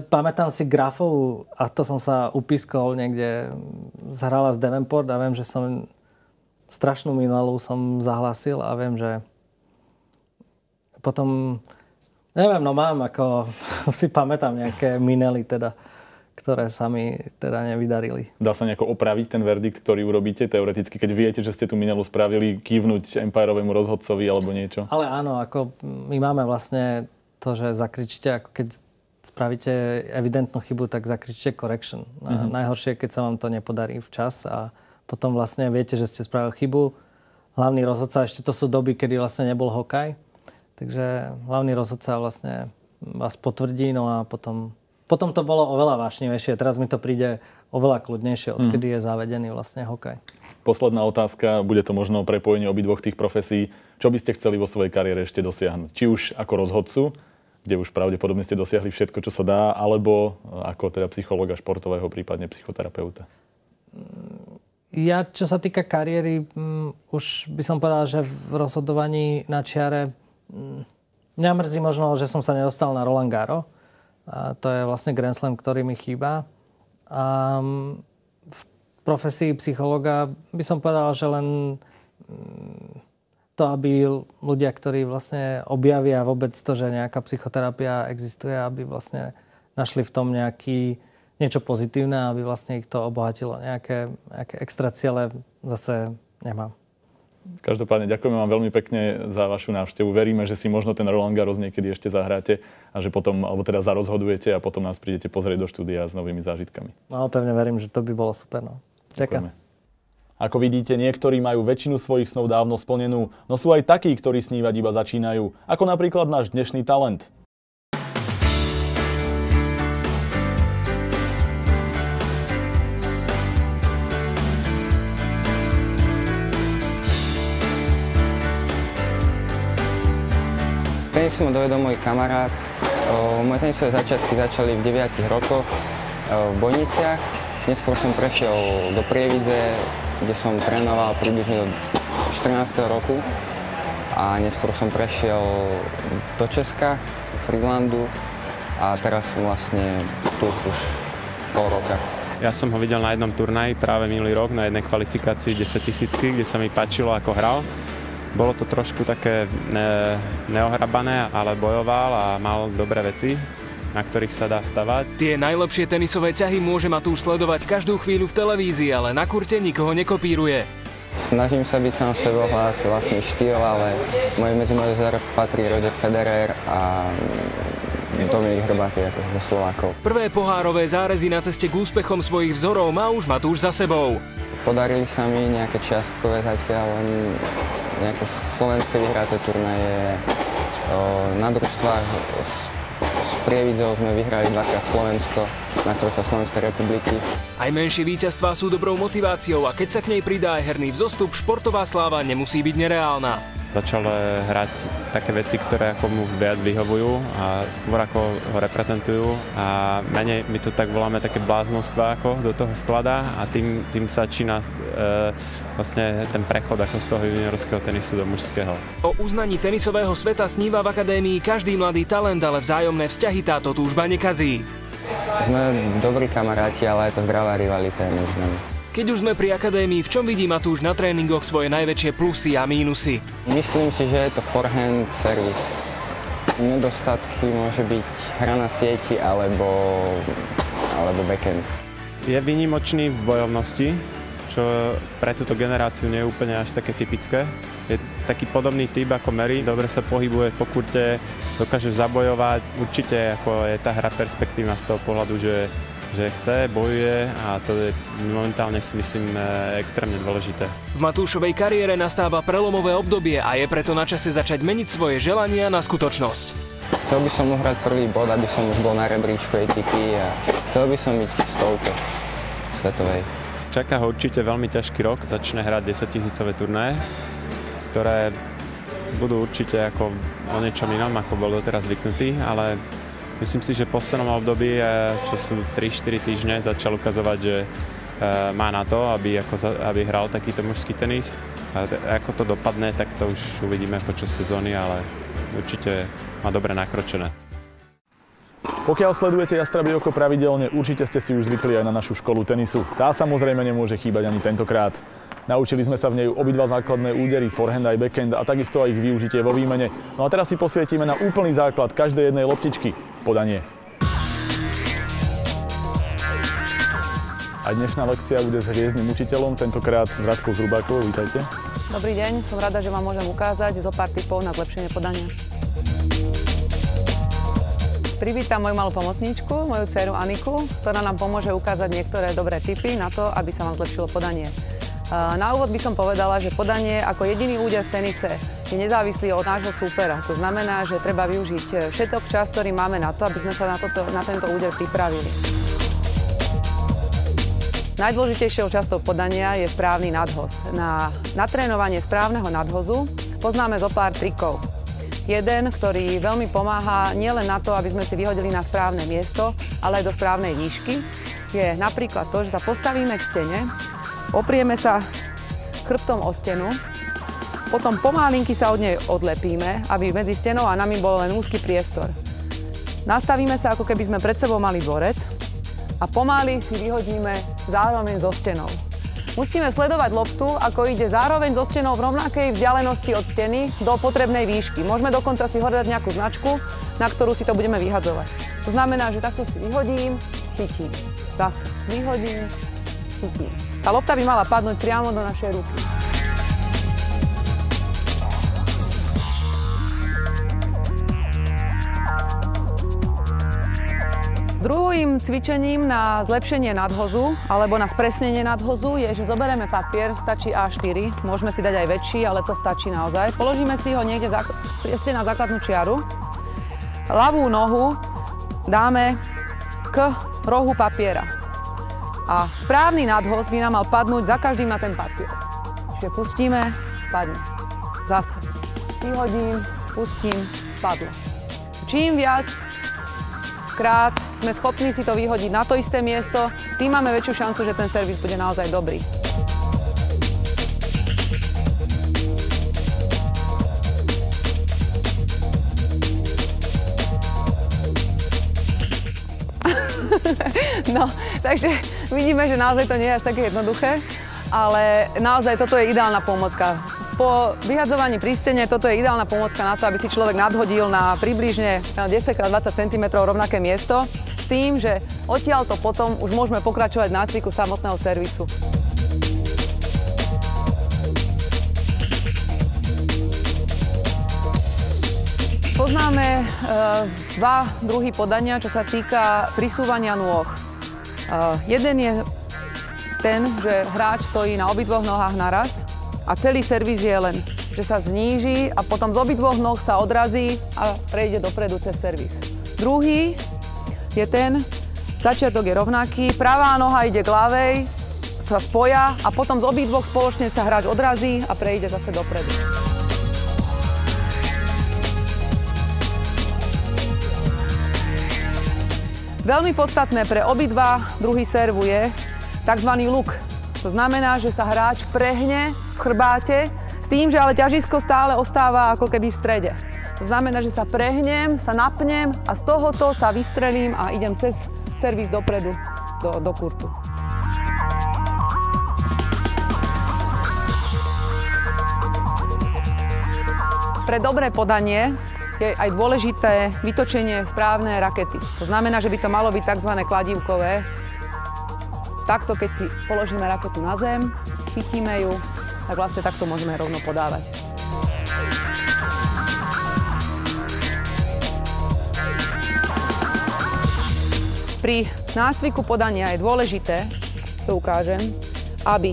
Pamätám si Grafovú, a to som sa upískol niekde, zhrala z Davenport a viem, že som strašnú minulú som zahlasil a viem, že potom Neviem, no mám, ako si pamätám nejaké minely teda, ktoré sa mi teda nevydarili. Dá sa nejako opraviť ten verdikt, ktorý urobíte teoreticky, keď viete, že ste tú minelu spravili, kývnuť Empirovému rozhodcovi alebo niečo? Ale áno, ako my máme vlastne to, že zakričíte, ako keď spravíte evidentnú chybu, tak zakričíte correction. Najhoršie, keď sa vám to nepodarí včas a potom vlastne viete, že ste spravili chybu. Hlavný rozhodca, ešte to sú doby, kedy vlastne nebol hokej. Takže hlavný rozhodca vlastne vás potvrdí, no a potom to bolo oveľa vášnivejšie. Teraz mi to príde oveľa kľudnejšie, odkedy je zavedený vlastne hokej. Posledná otázka, bude to možno prepojenie obidvoch tých profesí. Čo by ste chceli vo svojej kariére ešte dosiahnuť? Či už ako rozhodcu, kde už pravdepodobne ste dosiahli všetko, čo sa dá, alebo ako teda psychologa športového, prípadne psychoterapeuta? Ja, čo sa týka kariéry, už by som povedal, že v rozhodovaní na čiare mňa mrzí možno, že som sa nedostal na Roland Garros. A to je vlastne Grand Slam, ktorý mi chýba. A v profesii psychologa by som povedal, že len to, aby ľudia, ktorí vlastne objavia vôbec to, že nejaká psychoterapia existuje, aby vlastne našli v tom niečo pozitívne, aby vlastne ich to obohatilo. Nejaké extra ciele zase nemám. Každopádne ďakujeme vám veľmi pekne za vašu návštevu. Veríme, že si možno ten Roland Garros niekedy ešte zahráte a že potom, alebo teda zarozhodujete a potom nás prídete pozrieť do štúdia s novými zážitkami. No, pevne verím, že to by bolo super. No. Ďakujem. Ako vidíte, niektorí majú väčšinu svojich snov dávno splnenú, no sú aj takí, ktorí snívať iba začínajú. Ako napríklad náš dnešný talent. Tenis ma dovedol môj kamarát. Moje tenisové začiatky začali v 9 rokoch v Bojniciach. Neskôr som prešiel do Prievidze, kde som trénoval približne do 14. roku. A neskôr som prešiel do Česka, do Friedlandu a teraz som vlastne tu už pol roka. Ja som ho videl na jednom turnaji práve minulý rok, na jednej kvalifikácii 10 000, kde sa mi páčilo, ako hral. Bolo to trošku také neohrabané, ale bojoval a mal dobré veci, na ktorých sa dá stavať. Tie najlepšie tenisové ťahy môže Matúš sledovať každú chvíľu v televízii, ale na kurte nikoho nekopíruje. Snažím sa byť sám sebou, hľadať si vlastný štýl, ale medzi moje vzor patrí Roger Federer a Dominik Hrbatý ako zo Slovákov. Prvé pohárové zárezy na ceste k úspechom svojich vzorov má už Matúš za sebou. Podarili sa mi nejaké čiastkové zatiaľ, nejaké slovenské vyhraté turnaje. Na družstvách s Prievidzou sme vyhrali dvakrát Slovensko, majstrovstvá Slovenskej republiky. Aj menšie víťazstvá sú dobrou motiváciou a keď sa k nej pridá aj herný vzostup, športová sláva nemusí byť nereálna. Začal hrať také veci, ktoré ako mu viac vyhovujú a skôr ako ho reprezentujú a menej my to tak voláme také bláznostva, ako do toho vkladá a tým sa začína vlastne ten prechod ako z toho juniorského tenisu do mužského. O uznaní tenisového sveta sníva v akadémii každý mladý talent, ale vzájomné vzťahy táto túžba nekazí. Sme dobrí kamaráti, ale je to zdravá rivalita medzi nami. Keď už sme pri akadémii, v čom vidí Matúš na tréningoch svoje najväčšie plusy a mínusy? Myslím si, že je to forehand servis. Nedostatky môže byť hra na sieti alebo backhand. Je výnimočný v bojovnosti, čo pre túto generáciu nie je úplne až také typické. Je taký podobný typ ako Mary, dobre sa pohybuje po kurte, dokáže zabojovať. Určite ako je tá hra perspektívna z toho pohľadu, že chce, bojuje a to je momentálne si myslím extrémne dôležité. V Matúšovej kariére nastáva prelomové obdobie a je preto na čase začať meniť svoje želania na skutočnosť. Chcel by som uhrať prvý bod, aby som už bol na rebríčku ATP a chcel by som byť v stovke svetovej. Čaká ho určite veľmi ťažký rok, začne hrať 10 000-ové turnaje, ktoré budú určite ako o niečom inom, ako bol doteraz zvyknutý, ale myslím si, že v poslednom období, čo sú 3-4 týždne, začal ukazovať, že má na to, aby hral takýto mužský tenis. A ako to dopadne, tak to už uvidíme počas sezóny, ale určite má dobre nakročené. Pokiaľ sledujete Jastrabie oko pravidelne, určite ste si už zvykli aj na našu školu tenisu. Tá samozrejme nemôže chýbať ani tentokrát. Naučili sme sa v nej obidva základné údery, forehand aj backhand a takisto aj ich využitie vo výmene. No a teraz si posvietime na úplný základ každej jednej loptičky – podanie. A dnešná lekcia bude s hviezdnym učiteľom, tentokrát s Radkou Zrubákovou. Vítajte. Dobrý deň, som rada, že vám môžem ukázať zo pár tipov na zlepšenie podania. Privítam moju malú pomocníčku, moju dceru Aniku, ktorá nám pomôže ukázať niektoré dobré tipy na to, aby sa vám zlepšilo podanie. Na úvod by som povedala, že podanie ako jediný úder v tenise je nezávislý od nášho súpera. To znamená, že treba využiť všetok čas, ktorý máme na to, aby sme sa na tento úder pripravili. Najdôležitejšou časťou podania je správny nadhoz. Na natrénovanie správneho nadhozu poznáme zo pár trikov. Jeden, ktorý veľmi pomáha nielen na to, aby sme si vyhodili na správne miesto, ale aj do správnej výšky, je napríklad to, že sa postavíme k stene, oprieme sa chrbtom o stenu, potom pomalinky sa od nej odlepíme, aby medzi stenou a nami bol len úzky priestor. Nastavíme sa, ako keby sme pred sebou mali dvorec a pomaly si vyhodíme zároveň so stenou. Musíme sledovať loptu, ako ide zároveň so stenou v rovnakej vzdialenosti od steny do potrebnej výšky. Môžeme dokonca si hľadať nejakú značku, na ktorú si to budeme vyhadzovať. To znamená, že takto si vyhodím, chytím. Zase vyhodím, chytím. Tá lopta by mala padnúť priamo do našej ruky. Druhým cvičením na zlepšenie nadhozu alebo na spresnenie nadhozu je, že zoberieme papier, stačí A4, môžeme si dať aj väčší, ale to stačí naozaj. Položíme si ho niekde na základnú čiaru. Ľavú nohu dáme k rohu papiera. A správny nadhoz by nám mal padnúť za každým na ten papier. Čiže pustíme, padne. Zase. Vyhodím, pustím, padlo. Čím viac krát sme schopní si to vyhodiť na to isté miesto, tým máme väčšiu šancu, že ten servis bude naozaj dobrý. No, takže vidíme, že naozaj to nie je až také jednoduché, ale naozaj toto je ideálna pomôcka. Po vyhadzovaní pri stene toto je ideálna pomôcka na to, aby si človek nadhodil na približne 10x20 cm rovnaké miesto, s tým, že odtiaľto potom už môžeme pokračovať v nácviku samotného servisu. Poznáme dva druhy podania, čo sa týka prisúvania nôh. Jeden je ten, že hráč stojí na obidvoch nohách naraz a celý servis je len, že sa zníži a potom z obidvoch noh sa odrazí a prejde dopredu cez servis. Druhý je ten, začiatok je rovnaký, pravá noha ide k ľavej, sa spoja a potom z obidvoch spoločne sa hráč odrazí a prejde zase dopredu. Veľmi podstatné pre obidva druhy servu je tzv. Luk. To znamená, že sa hráč prehne v chrbáte s tým, že ale ťažisko stále ostáva ako keby v strede. To znamená, že sa prehnem, sa napnem a z tohoto sa vystrelím a idem cez servis dopredu do kurtu. Pre dobré podanie je aj dôležité vytočenie správnej rakety. To znamená, že by to malo byť tzv. Kladívkové. Takto, keď si položíme raketu na zem, chytíme ju, tak vlastne takto môžeme rovno podávať. Pri nácviku podania je dôležité, to ukážem, aby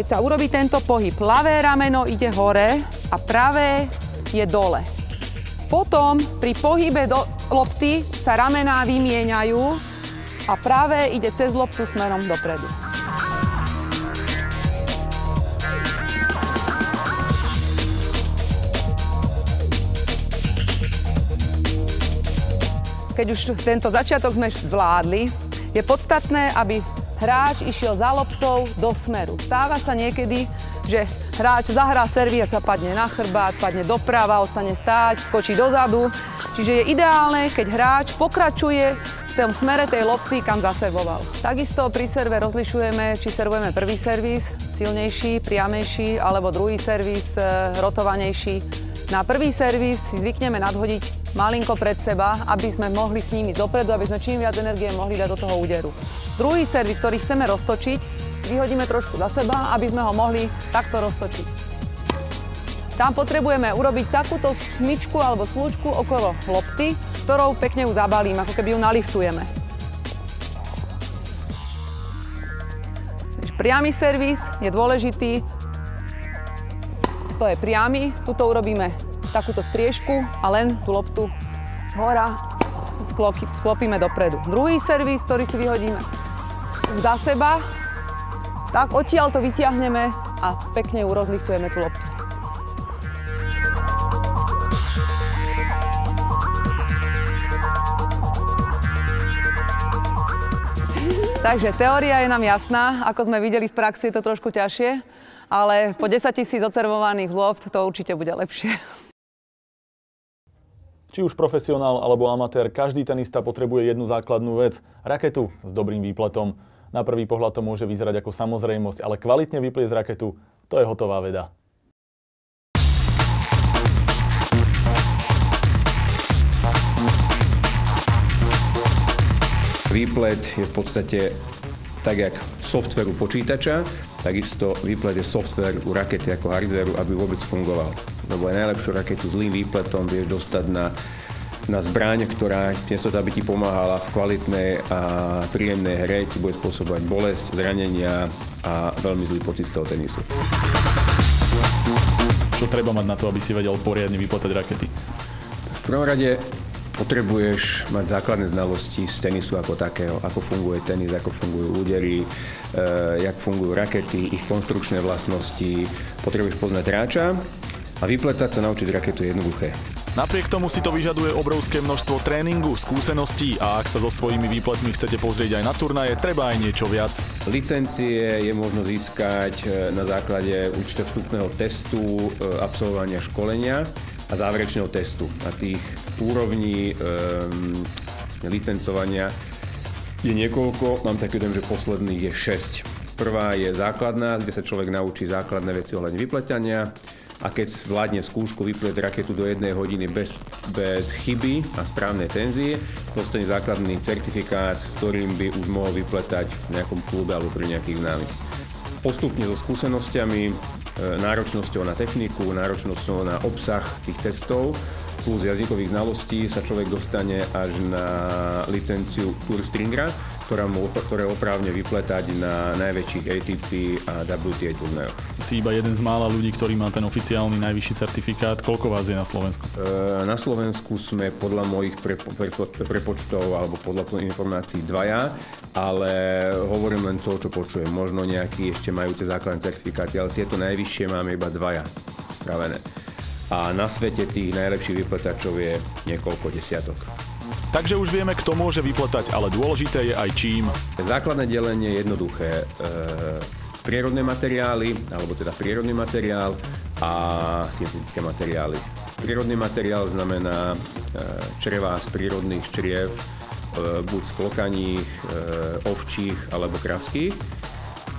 keď sa urobí tento pohyb, ľavé rameno ide hore a pravé je dole. Potom pri pohybe do lopty sa ramená vymieňajú a pravé ide cez loptu smerom dopredu. Keď už tento začiatok sme zvládli, je podstatné, aby hráč išiel za loptou do smeru. Stáva sa niekedy, že hráč zahrá servis a sa padne na chrbát, padne doprava, ostane stáť, skočí dozadu. Čiže je ideálne, keď hráč pokračuje v tom smere tej lopty, kam zaservoval. Takisto pri serve rozlišujeme, či servujeme prvý servis silnejší, priamejší, alebo druhý servis rotovanejší. Na prvý servis si zvykneme nadhodiť malinko pred seba, aby sme mohli s nimi dopredu, aby sme čím viac energie mohli dať do toho úderu. Druhý servis, ktorý chceme roztočiť, vyhodíme trošku za seba, aby sme ho mohli takto roztočiť. Tam potrebujeme urobiť takúto smyčku alebo slúčku okolo lopty, ktorou pekne ju zabalím, ako keby ju naliftujeme. Priamy servis je dôležitý. To je priamy. Tuto urobíme takúto striežku a len tú loptu zhora sklopíme dopredu. Druhý servis, ktorý si vyhodíme za seba, tak odtiaľ to vytiahneme a pekne ju rozliftujeme tú loptu. Takže teória je nám jasná, ako sme videli v praxi, je to trošku ťažšie, ale po 10 000 odservovaných lopt to určite bude lepšie. Či už profesionál alebo amatér, každý tenista potrebuje jednu základnú vec – raketu s dobrým výpletom. Na prvý pohľad to môže vyzerať ako samozrejmosť, ale kvalitne vypliesť raketu – to je hotová veda. Výplet je v podstate tak, jak softvéru počítača, takisto výplet je softvér u rakety ako hardvéru, aby vôbec fungoval. Lebo aj najlepšiu raketu s zlým výpletom vieš dostať na zbraň, ktorá miesto toho, aby ti pomáhala v kvalitnej a príjemnej hre, ti bude spôsobovať bolesť, zranenia a veľmi zlý pocit z toho tenisu. Čo treba mať na to, aby si vedel poriadne vypletať rakety? V prvom rade potrebuješ mať základné znalosti z tenisu ako takého, ako funguje tenis, ako fungujú údery, jak fungujú rakety, ich konštrukčné vlastnosti. Potrebuješ poznať hráča a vypletať sa naučiť raketu je jednoduché. Napriek tomu si to vyžaduje obrovské množstvo tréningu, skúseností a ak sa so svojimi výpletmi chcete pozrieť aj na turnaje, treba aj niečo viac. Licencie je možno získať na základe určitého vstupného testu, absolvovania školenia a záverečného testu. A tých úrovní licencovania je niekoľko, mám taký dojem, že posledných je 6. Prvá je základná, kde sa človek naučí základné veci ohľadne vypletania a keď zvládne skúšku vypleť raketu do 1 hodiny bez chyby a správnej tenzie, dostane základný certifikát, s ktorým by už mohol vypletať v nejakom klube alebo pri nejakých známych. Postupne so skúsenostiami, náročnosťou na techniku, náročnosťou na obsah tých testov plus jazykových znalostí sa človek dostane až na licenciu Tour Stringera, ktoré oprávne vypletať na najväčších ATP a WTA turnajoch. Si iba jeden z mála ľudí, ktorý má ten oficiálny najvyšší certifikát. Koľko vás je na Slovensku? Na Slovensku sme podľa mojich prepočtov alebo podľa informácií 2, ale hovorím len to, čo počujem. Možno nejakí ešte majú tie základné certifikáty, ale tieto najvyššie máme iba 2 spravené. A na svete tých najlepších vypletačov je niekoľko desiatok. Takže už vieme, kto môže vypletať, ale dôležité je aj čím. Základné delenie je jednoduché. Prírodné materiály, alebo teda prírodný materiál a syntetické materiály. Prírodný materiál znamená črevá z prírodných čriev, buď z klokaních, ovčích alebo kravských.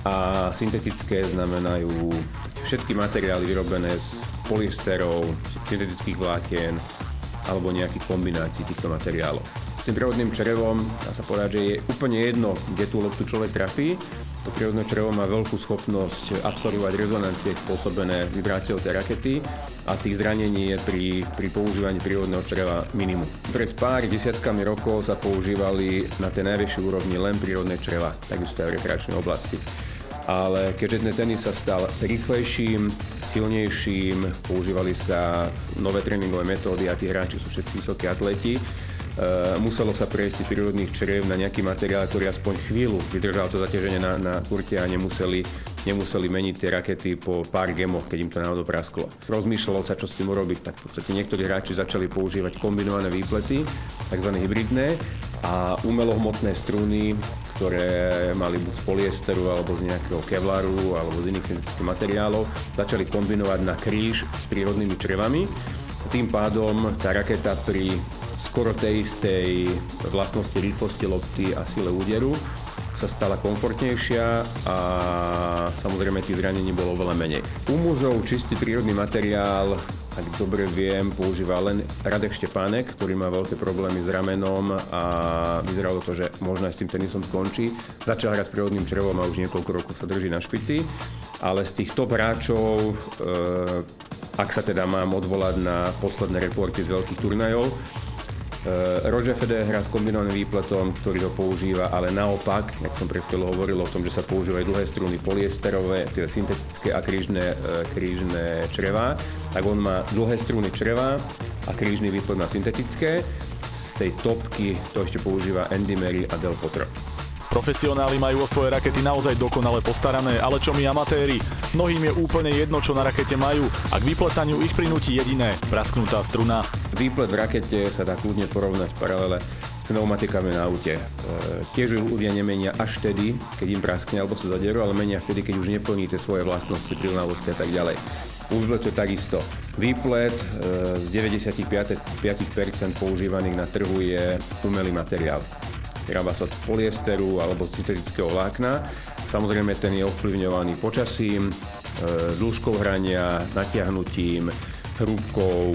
A syntetické znamenajú všetky materiály vyrobené z polyesterov, syntetických vlákien alebo nejakých kombinácií týchto materiálov. S tým prírodným črevom dá sa povedať, že je úplne jedno, kde tú loptu človek trafí. To prírodné črevo má veľkú schopnosť absorbovať rezonancie spôsobené vibráciou tej rakety a tých zranení je pri používaní prírodného čreva minimum. Pred pár desiatkami rokov sa používali na tej najvyššej úrovni len prírodné čreva, takisto aj v rekreačnej oblasti. Ale keďže ten tenis sa stal rýchlejším, silnejším, používali sa nové tréningové metódy a tí hráči sú všetci vysokí atleti, muselo sa prejsť prírodných čriev na nejaký materiál, ktorý aspoň chvíľu vydržal to zaťaženie na kurte a nemuseli meniť tie rakety po pár gemoch, keď im to náhodou prasklo. Rozmýšľalo sa, čo s tým urobiť, tak v podstate niektorí hráči začali používať kombinované výplety, takzvané hybridné, a umelohmotné struny, ktoré mali buď z polyesteru, alebo z nejakého kevlaru, alebo z iných syntetických materiálov, začali kombinovať na kríž s prírodnými črevami. Tým pádom tá raketa pri skoro tej istej vlastnosti rýchlosti lopty a sile úderu sa stala komfortnejšia a samozrejme tých zranení bolo oveľa menej. U mužov čistý prírodný materiál, ak dobre viem, používa len Radek Štepánek, ktorý má veľké problémy s ramenom a vyzeralo to, že možno aj s tým tenisom skončí. Začal hrať s prírodným črevom a už niekoľko rokov sa drží na špici, ale z tých top hráčov, ak sa teda mám odvolať na posledné reporty z veľkých turnajov, Roger Federer hrá s kombinovaným výpletom, ktorý ho používa, ale naopak, jak som pred chvíľou hovoril o tom, že sa používajú dlhé struny poliesterové, teda syntetické a krížne črevá, tak on má dlhé struny čreva a krížny výplet má syntetické. Z tej topky to ešte používa Andy Murray a Del Potro. Profesionáli majú o svoje rakety naozaj dokonale postarané, ale čo my amatéri? Mnohým je úplne jedno, čo na rakete majú a k vypletaniu ich prinúti jediné – prasknutá struna. Výplet v rakete sa dá kľudne porovnať v paralele s pneumatikami na aute. Tiež ľudia nemenia až vtedy, keď im praskne alebo sa zadierú, ale menia vtedy, keď už neplní tie svoje vlastnosti, prilnavosti a tak ďalej. U výpletu je takisto. Výplet z 95% používaných na trhu je umelý materiál. Vyrába sa od polyesteru alebo syntetického vlákna. Samozrejme, ten je ovplyvňovaný počasím, dĺžkou hrania, natiahnutím, hrúbkou,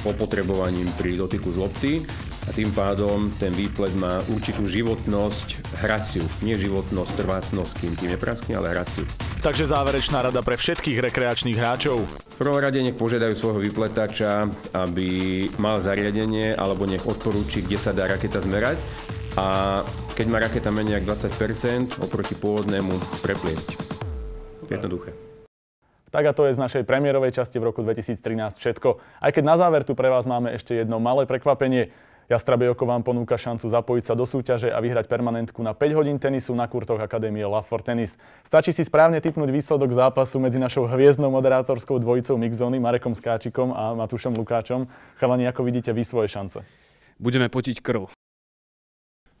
opotrebovaním pri dotyku z lopty a tým pádom ten výplet má určitú životnosť hraciu. Nie životnosť, trvácnosť, kým tým nepraskne, ale hraciu. Takže záverečná rada pre všetkých rekreačných hráčov. V prvom rade nech požiadajú svojho vypletača, aby mal zariadenie alebo nech odporúči, kde sa dá raketa zmerať. A keď má raketa menej ako 20%, oproti pôvodnému prepliesť. Jednoduché. Tak a to je z našej premiérovej časti v roku 2013 všetko. Aj keď na záver tu pre vás máme ešte jedno malé prekvapenie. Jastrabie oko vám ponúka šancu zapojiť sa do súťaže a vyhrať permanentku na 5 hodín tenisu na kurtoch Akadémie Love for Tennis. Stačí si správne tipnúť výsledok zápasu medzi našou hviezdnou moderátorskou dvojicou Mixzony, Marekom Skáčikom a Matúšom Lukáčom. Chalani, ako vidíte vy svoje šance? Budeme potiť krv.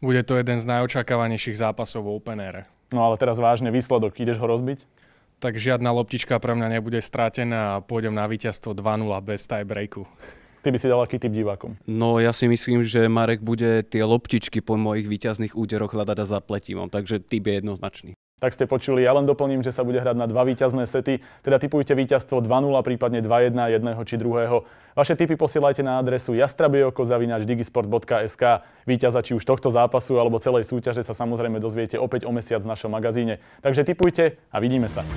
Bude to jeden z najočakávanejších zápasov v Open Aire. No ale teraz vážne výsledok, ideš ho rozbiť? Tak žiadna loptička pre mňa nebude stratená a pôjdem na víťazstvo 2-0 bez tie breaku. Ty by si dal aký tip divákom? No ja si myslím, že Marek bude tie loptičky po mojich víťazných úderoch hľadať a zapletím, takže tip je jednoznačný. Tak ste počuli, ja len doplním, že sa bude hrať na 2 víťazné sety, teda tipujte víťazstvo 2-0, prípadne 2-1, jedného či druhého. Vaše tipy posielajte na adresu jastrabieoko@digisport.sk. Víťaza či už tohto zápasu alebo celej súťaže sa samozrejme dozviete opäť o mesiac v našom magazíne. Takže tipujte a vidíme sa.